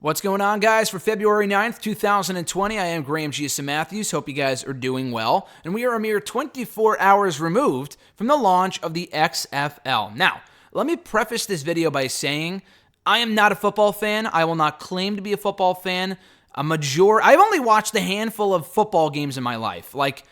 What's going on, guys? For February 9th, 2020, I am Graham G.S. Matthews. Hope you guys are doing well. And we are a mere 24 hours removed from the launch of the XFL. Now, let me preface this video by saying I am not a football fan. I will not claim to be a football fan. I've only watched a handful of football games in my life, like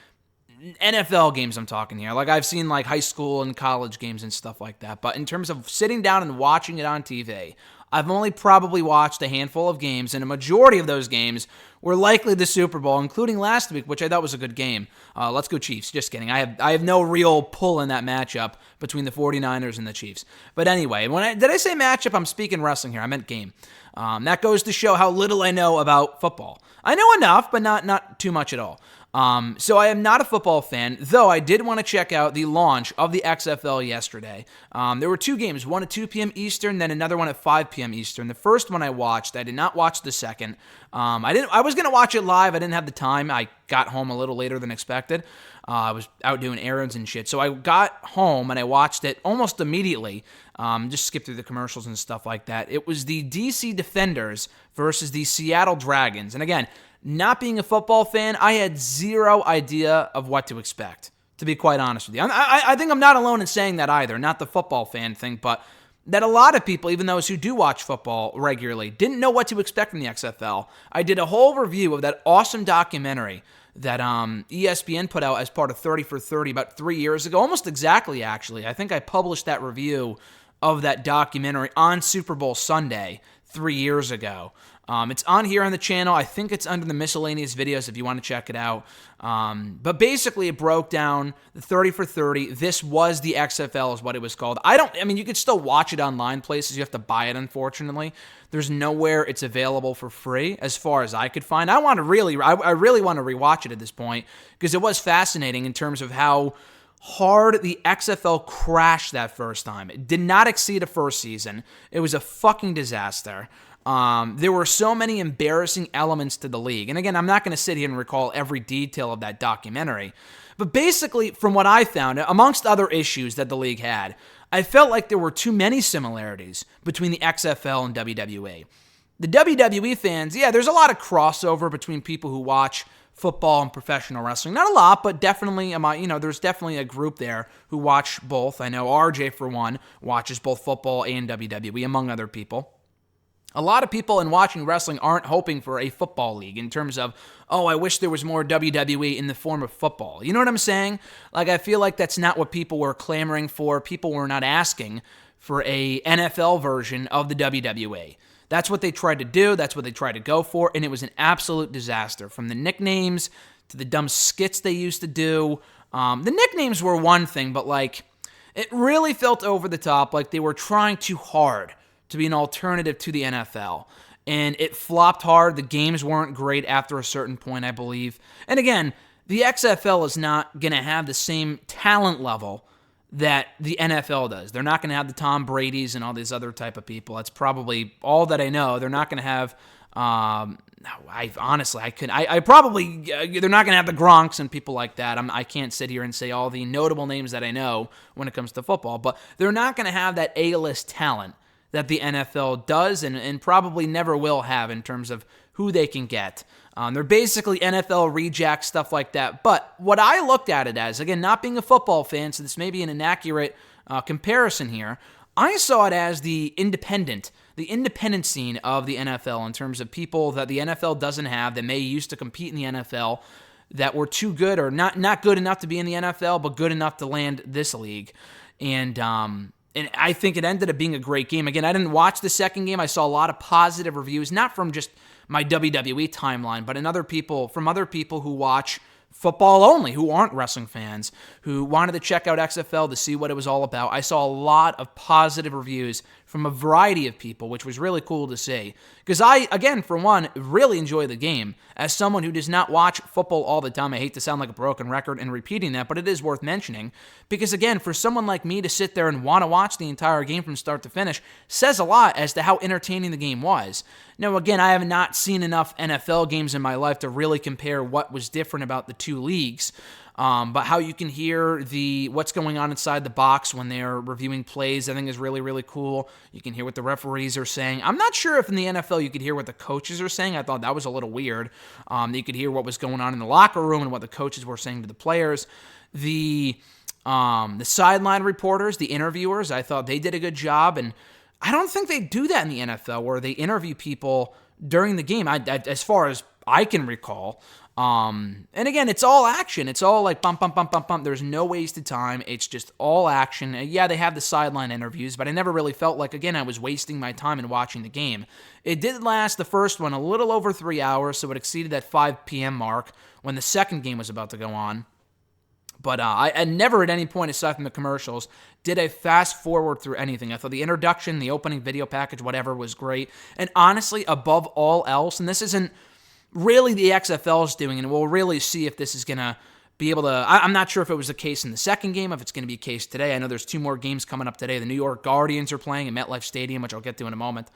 NFL games I'm talking here. Like I've seen like high school and college games and stuff like that. But in terms of sitting down and watching it on TV, I've only probably watched a handful of games, and a majority of those games were likely the Super Bowl, including last week, which I thought was a good game. Let's go Chiefs. Just kidding. I have no real pull in that matchup between the 49ers and the Chiefs. But anyway, did I say matchup? I'm speaking wrestling here. I meant game. That goes to show how little I know about football. I know enough, but not too much at all. So I am not a football fan, though I did want to check out the launch of the XFL yesterday. There were two games, one at 2 p.m. Eastern, then another one at 5 p.m. Eastern. The first one I watched. I did not watch the second. I was going to watch it live. I didn't have the time. I got home a little later than expected. I was out doing errands and shit. So I got home and I watched it almost immediately. Just skip through the commercials and stuff like that. It was the DC Defenders versus the Seattle Dragons. And again, not being a football fan, I had zero idea of what to expect, to be quite honest with you. I think I'm not alone in saying that either, not the football fan thing, but that a lot of people, even those who do watch football regularly, didn't know what to expect from the XFL. I did a whole review of that awesome documentary that ESPN put out as part of 30 for 30 about 3 years ago, almost exactly, actually. I think I published that review of that documentary on Super Bowl Sunday 3 years ago. It's on here on the channel. I think it's under the miscellaneous videos if you want to check it out. But basically, it broke down the 30 for 30. This was the XFL is what it was called. You could still watch it online places. You have to buy it, unfortunately. There's nowhere it's available for free, as far as I could find. I really want to rewatch it at this point, because it was fascinating in terms of how hard the XFL crashed that first time. It did not exceed a first season. It was a fucking disaster. There were so many embarrassing elements to the league. And again, I'm not going to sit here and recall every detail of that documentary. But basically, from what I found, amongst other issues that the league had, I felt like there were too many similarities between the XFL and WWE. The WWE fans, there's a lot of crossover between people who watch football and professional wrestling. Not a lot, but definitely, there's definitely a group there who watch both. I know RJ, for one, watches both football and WWE, among other people. A lot of people in watching wrestling aren't hoping for a football league in terms of, I wish there was more WWE in the form of football. You know what I'm saying? Like, I feel like that's not what people were clamoring for. People were not asking for a NFL version of the WWE. That's what they tried to do. That's what they tried to go for, and it was an absolute disaster. From the nicknames to the dumb skits they used to do. The nicknames were one thing, but it really felt over the top, like they were trying too hard to be an alternative to the NFL. And it flopped hard. The games weren't great after a certain point, I believe. And again, the XFL is not going to have the same talent level that the NFL does. They're not going to have the Tom Brady's and all these other type of people. That's probably all that I know. They're not going to have, they're not going to have the Gronks and people like that. I can't sit here and say all the notable names that I know when it comes to football, but they're not going to have that A-list talent that the NFL does and probably never will have in terms of who they can get. They're basically NFL rejects, stuff like that. But what I looked at it as, again, not being a football fan, so this may be an inaccurate comparison here, I saw it as the independent scene of the NFL in terms of people that the NFL doesn't have that may used to compete in the NFL that were too good or not good enough to be in the NFL, but good enough to land this league. And I think it ended up being a great game. Again, I didn't watch the second game. I saw a lot of positive reviews, not from just my WWE timeline, but from other people who watch football only, who aren't wrestling fans, who wanted to check out XFL to see what it was all about. I saw a lot of positive reviews from a variety of people, which was really cool to see. Because I, again, for one, really enjoy the game. As someone who does not watch football all the time, I hate to sound like a broken record in repeating that, but it is worth mentioning. Because, again, for someone like me to sit there and want to watch the entire game from start to finish says a lot as to how entertaining the game was. Now, again, I have not seen enough NFL games in my life to really compare what was different about the two leagues. But how you can hear what's going on inside the box when they're reviewing plays, I think is really, really cool. You can hear what the referees are saying. I'm not sure if in the NFL you could hear what the coaches are saying. I thought that was a little weird. You could hear what was going on in the locker room and what the coaches were saying to the players. The sideline reporters, the interviewers, I thought they did a good job, and I don't think they do that in the NFL where they interview people during the game, as far as I can recall. And again, it's all action. It's all like bump, bump, bump, bump, bump. There's no wasted time. It's just all action. Yeah, they have the sideline interviews, but I never really felt like, again, I was wasting my time in watching the game. It did last, the first one, a little over 3 hours, so it exceeded that 5 p.m. mark when the second game was about to go on. But I never at any point, aside from the commercials, did I fast forward through anything. I thought the introduction, the opening video package, whatever, was great. And honestly, above all else, and this isn't really the XFL's doing, and we'll really see if this is going to be able to... I'm not sure if it was the case in the second game, if it's going to be a case today. I know there's 2 more games coming up today. The New York Guardians are playing at MetLife Stadium, which I'll get to in a moment.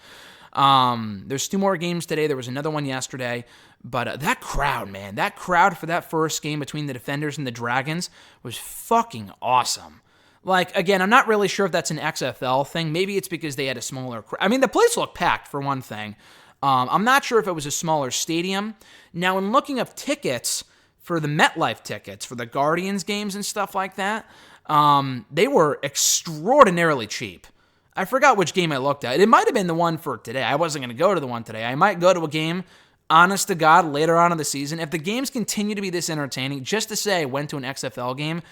There's 2 more games today. There was another one yesterday. But that crowd, man, that crowd for that first game between the Defenders and the Dragons was fucking awesome. Like, again, I'm not really sure if that's an XFL thing. Maybe it's because they had a smaller crowd. I mean, the place looked packed, for one thing. I'm not sure if it was a smaller stadium. Now, in looking up tickets for the MetLife tickets, for the Guardians games and stuff like that, they were extraordinarily cheap. I forgot which game I looked at. It might have been the one for today. I wasn't going to go to the one today. I might go to a game, honest to God, later on in the season. If the games continue to be this entertaining, just to say I went to an XFL game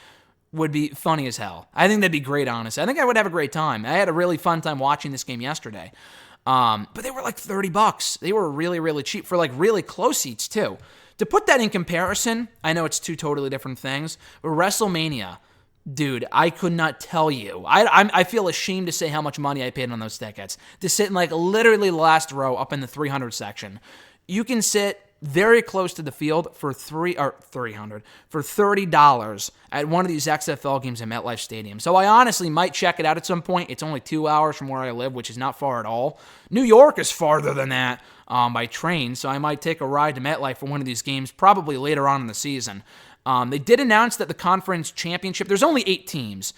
would be funny as hell. I think that'd be great, honestly. I think I would have a great time. I had a really fun time watching this game yesterday. But they were like $30. They were really, really cheap for like really close seats too. To put that in comparison, I know it's 2 totally different things, but WrestleMania, dude, I could not tell you. I feel ashamed to say how much money I paid on those tickets. To sit in like literally the last row up in the 300 section. You can sit very close to the field for $30 at one of these XFL games in MetLife Stadium. So I honestly might check it out at some point. It's only 2 hours from where I live, which is not far at all. New York is farther than that by train, so I might take a ride to MetLife for one of these games probably later on in the season. They did announce that the conference championship, there's only 8 teams,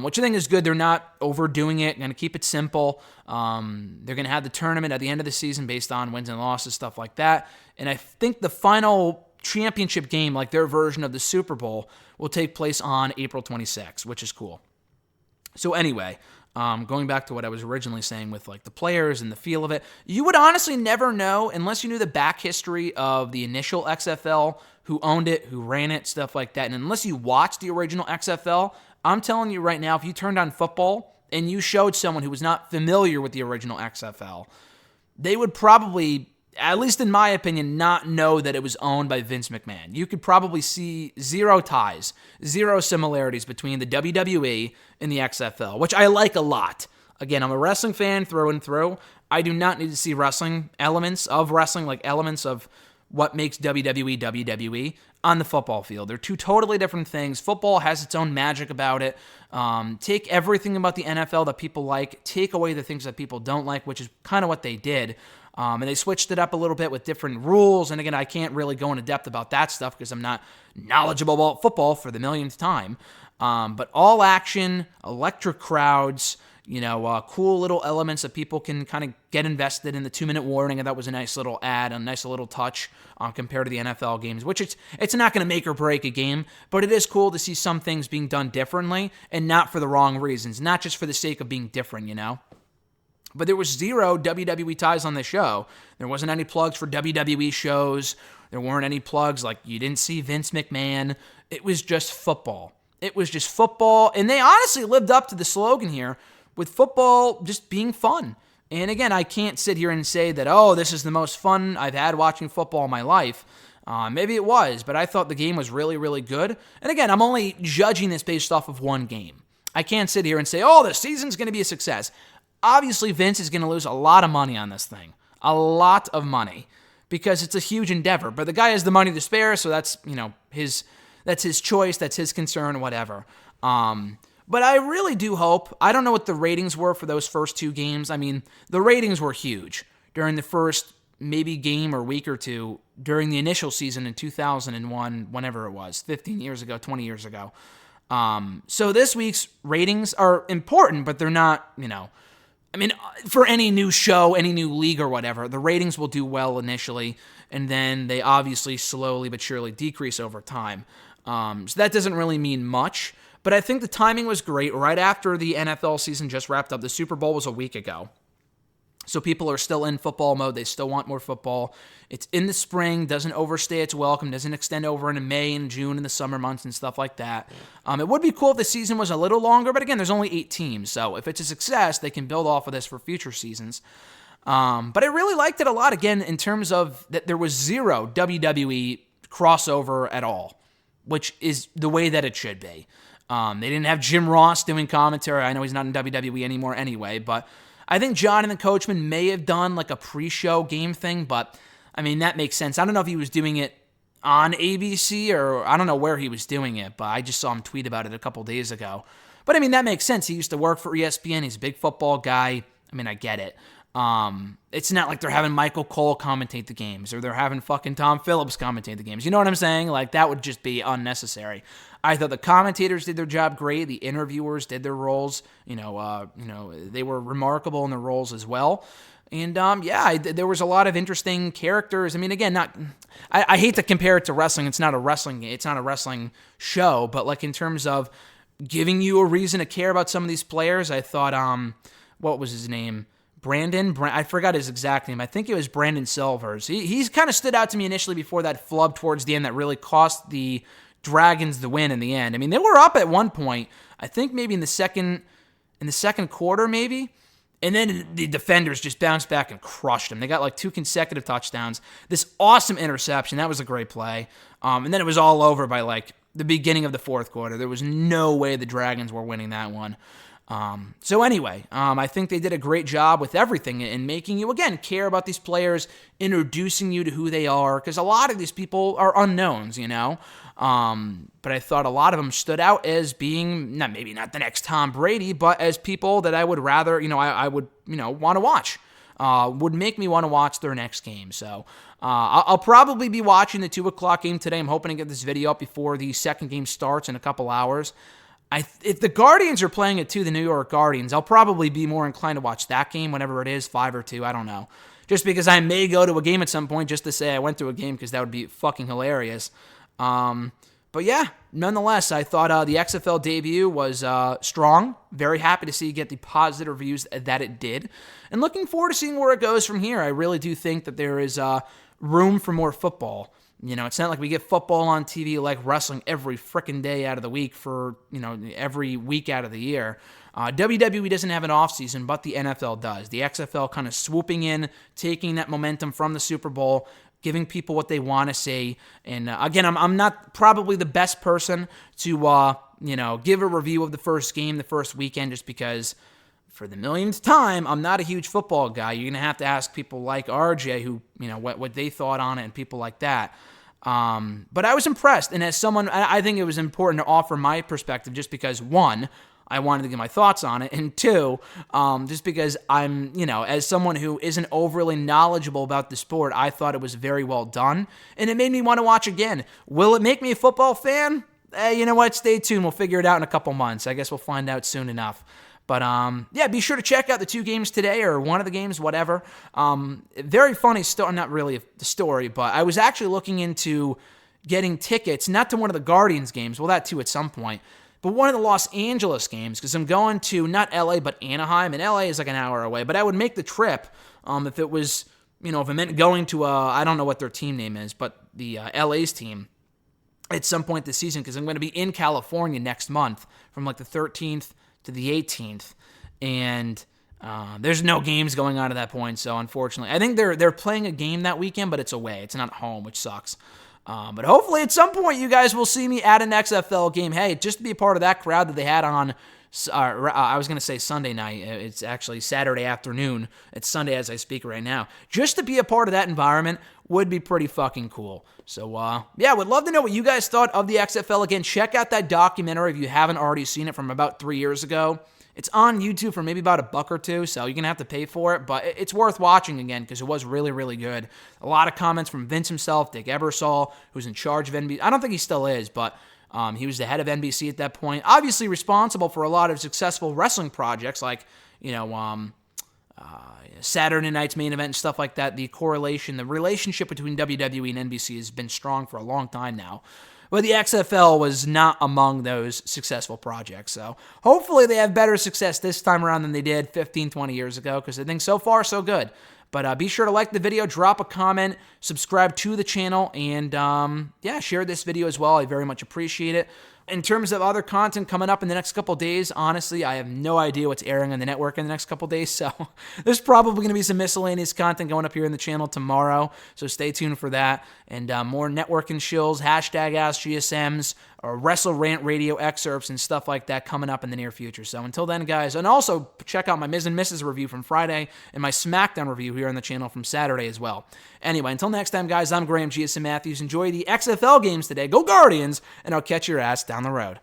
which I think is good. They're not overdoing it. Going to keep it simple. They're going to have the tournament at the end of the season based on wins and losses, stuff like that. And I think the final championship game, like their version of the Super Bowl, will take place on April 26th, which is cool. So anyway, going back to what I was originally saying with like the players and the feel of it, you would honestly never know unless you knew the back history of the initial XFL, who owned it, who ran it, stuff like that. And unless you watched the original XFL, I'm telling you right now, if you turned on football and you showed someone who was not familiar with the original XFL, they would probably, at least in my opinion, not know that it was owned by Vince McMahon. You could probably see 0 ties, 0 similarities between the WWE and the XFL, which I like a lot. Again, I'm a wrestling fan through and through. I do not need to see elements of wrestling, like elements of what makes WWE WWE on the football field. They're 2 totally different things. Football has its own magic about it. Take everything about the NFL that people like, take away the things that people don't like, which is kind of what they did. And they switched it up a little bit with different rules. And again, I can't really go into depth about that stuff because I'm not knowledgeable about football for the millionth time. But all action, electric crowds, cool little elements that people can kind of get invested in. The 2-minute warning, and that was a nice little add, a nice little touch compared to the NFL games, which it's not going to make or break a game, but it is cool to see some things being done differently and not for the wrong reasons, not just for the sake of being different, But there was 0 WWE ties on the show. There wasn't any plugs for WWE shows. There weren't any plugs, like you didn't see Vince McMahon. It was just football. It was just football, and they honestly lived up to the slogan here, with football just being fun. And again, I can't sit here and say that, this is the most fun I've had watching football in my life. Maybe it was, but I thought the game was really, really good. And again, I'm only judging this based off of one game. I can't sit here and say, the season's going to be a success. Obviously, Vince is going to lose a lot of money on this thing. A lot of money. Because it's a huge endeavor. But the guy has the money to spare, so that's, that's his choice, that's his concern, whatever. But I really do hope, I don't know what the ratings were for those first 2 games. I mean, the ratings were huge during the first maybe game or week or two during the initial season in 2001, whenever it was, 15 years ago, 20 years ago. So this week's ratings are important, but they're not, for any new show, any new league or whatever, the ratings will do well initially, and then they obviously slowly but surely decrease over time. So that doesn't really mean much, but I think the timing was great. Right after the NFL season just wrapped up, the Super Bowl was a week ago. So people are still in football mode. They still want more football. It's in the spring, doesn't overstay its welcome, doesn't extend over into May and June and the summer months and stuff like that. It would be cool if the season was a little longer, but again, there's only 8 teams. So if it's a success, they can build off of this for future seasons. But I really liked it a lot, again, in terms of that there was zero WWE crossover at all, which is the way that it should be. They didn't have Jim Ross doing commentary. I know he's not in WWE anymore anyway, but I think Jonathan Coachman may have done like a pre-show game thing, but I mean, that makes sense. I don't know if he was doing it on ABC or I don't know where he was doing it, but I just saw him tweet about it a couple days ago. But I mean, that makes sense. He used to work for ESPN. He's a big football guy. I mean, I get it. It's not like they're having Michael Cole commentate the games or they're having fucking Tom Phillips commentate the games. You know what I'm saying? Like, that would just be unnecessary. I thought the commentators did their job great. The interviewers did their roles. They were remarkable in their roles as well. And, there was a lot of interesting characters. I mean, again, I hate to compare it to wrestling. It's not a wrestling show, but like in terms of giving you a reason to care about some of these players, I thought, what was his name? I forgot his exact name. I think it was Brandon Silvers. He's kind of stood out to me initially before that flub towards the end that really cost the Dragons the win in the end. I mean, they were up at one point, I think maybe in the second quarter maybe, and then the defenders just bounced back and crushed them. They got like 2 consecutive touchdowns. This awesome interception, that was a great play. And then it was all over by like the beginning of the fourth quarter. There was no way the Dragons were winning that one. So anyway, I think they did a great job with everything in making you, again, care about these players, introducing you to who they are, because a lot of these people are unknowns, but I thought a lot of them stood out as being, maybe not the next Tom Brady, but as people that I would rather, I would, want to watch, would make me want to watch their next game. So I'll probably be watching the 2 o'clock game today. I'm hoping to get this video up before the second game starts in a couple hours. If the Guardians are playing it too, the New York Guardians, I'll probably be more inclined to watch that game, whenever it is, 5 or 2, I don't know. Just because I may go to a game at some point just to say I went to a game, because that would be fucking hilarious. But yeah, nonetheless, I thought the XFL debut was strong. Very happy to see it get the positive reviews that it did. And looking forward to seeing where it goes from here. I really do think that there is room for more football. It's not like we get football on TV like wrestling every frickin' day out of the week for, every week out of the year. WWE doesn't have an offseason, but the NFL does. The XFL kind of swooping in, taking that momentum from the Super Bowl, giving people what they want to see. And again, I'm not probably the best person to, give a review of the first game, the first weekend, just because for the millionth time, I'm not a huge football guy. You're going to have to ask people like RJ who, what they thought on it and people like that. But I was impressed. And as someone, I think it was important to offer my perspective just because, 1, I wanted to get my thoughts on it, and 2, just because I'm, as someone who isn't overly knowledgeable about the sport, I thought it was very well done, and it made me want to watch again. Will it make me a football fan? You know what? Stay tuned. We'll figure it out in a couple months. I guess we'll find out soon enough. But, be sure to check out the 2 games today, or one of the games, whatever. Very funny story, not really the story, but I was actually looking into getting tickets, not to one of the Guardians games, well, that too at some point, but one of the Los Angeles games, because I'm going to, not LA, but Anaheim, and LA is like an hour away, but I would make the trip if it was, if it meant going to, I don't know what their team name is, but the LA's team at some point this season, because I'm going to be in California next month from like the 13th to the 18th, and there's no games going on at that point, so unfortunately, I think they're playing a game that weekend, but it's away, it's not home, which sucks. But hopefully at some point you guys will see me at an XFL game. Hey, just to be a part of that crowd that they had on, I was going to say Sunday night. It's actually Saturday afternoon. It's Sunday as I speak right now. Just to be a part of that environment would be pretty fucking cool. So, would love to know what you guys thought of the XFL. Again, check out that documentary if you haven't already seen it from about 3 years ago. It's on YouTube for maybe about $1 or $2, so you're going to have to pay for it, but it's worth watching again because it was really, really good. A lot of comments from Vince himself, Dick Ebersol, who's in charge of NBC. I don't think he still is, but he was the head of NBC at that point. Obviously responsible for a lot of successful wrestling projects like, Saturday Night's Main Event and stuff like that. The relationship between WWE and NBC has been strong for a long time now. But the XFL was not among those successful projects. So hopefully they have better success this time around than they did 15, 20 years ago, because I think so far so good. But be sure to like the video, drop a comment, subscribe to the channel, and share this video as well. I very much appreciate it. In terms of other content coming up in the next couple days, honestly, I have no idea what's airing on the network in the next couple days, so there's probably going to be some miscellaneous content going up here in the channel tomorrow, so stay tuned for that. And more networking shills, #AskGSMs, or Wrestle Rant Radio excerpts and stuff like that coming up in the near future. So until then, guys, and also check out my Ms. and Mrs. review from Friday and my SmackDown review here on the channel from Saturday as well. Anyway, until next time, guys, I'm Graham GSM Matthews. Enjoy the XFL games today. Go Guardians, and I'll catch your ass down the road.